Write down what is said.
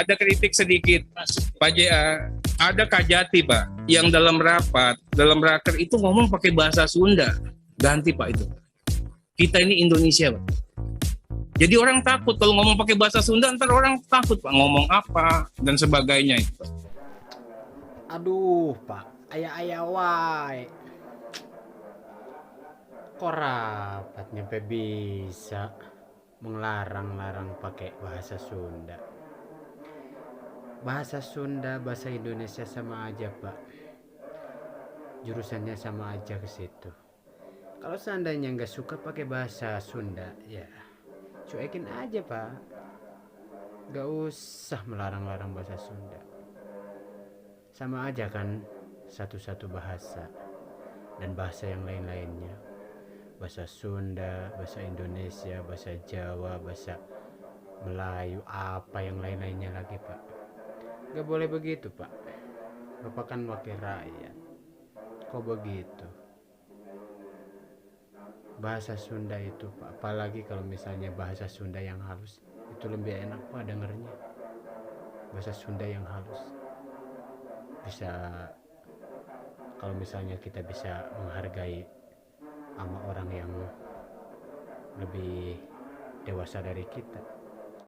ada kritik sedikit Pak JA. Ada Kajati Pak yang dalam raker itu ngomong pakai bahasa Sunda. Ganti Pak itu. Kita ini Indonesia Pak. Jadi orang takut kalau ngomong pakai bahasa Sunda, ntar orang takut Pak ngomong apa dan sebagainya itu Pak. Aduh Pak, ayah wae. Kok rapat nyampe bisa melarang pakai bahasa Sunda. Bahasa Sunda, bahasa Indonesia sama aja Pak. Jurusannya sama aja ke situ. Kalau seandainya nggak suka pakai bahasa Sunda, ya cuekin aja Pak. Gak usah melarang-larang bahasa Sunda. Sama aja kan satu-satu bahasa dan bahasa yang lain-lainnya. Bahasa Sunda, bahasa Indonesia, bahasa Jawa, bahasa Melayu, apa yang lain-lainnya lagi Pak. Gak boleh begitu Pak. Bapak kan wakil rakyat. Kok begitu? Bahasa Sunda itu Pak, apalagi kalau misalnya bahasa Sunda yang halus, itu lebih enak Pak dengernya. Bahasa Sunda yang halus bisa, kalau misalnya kita bisa menghargai sama orang yang lebih dewasa dari kita,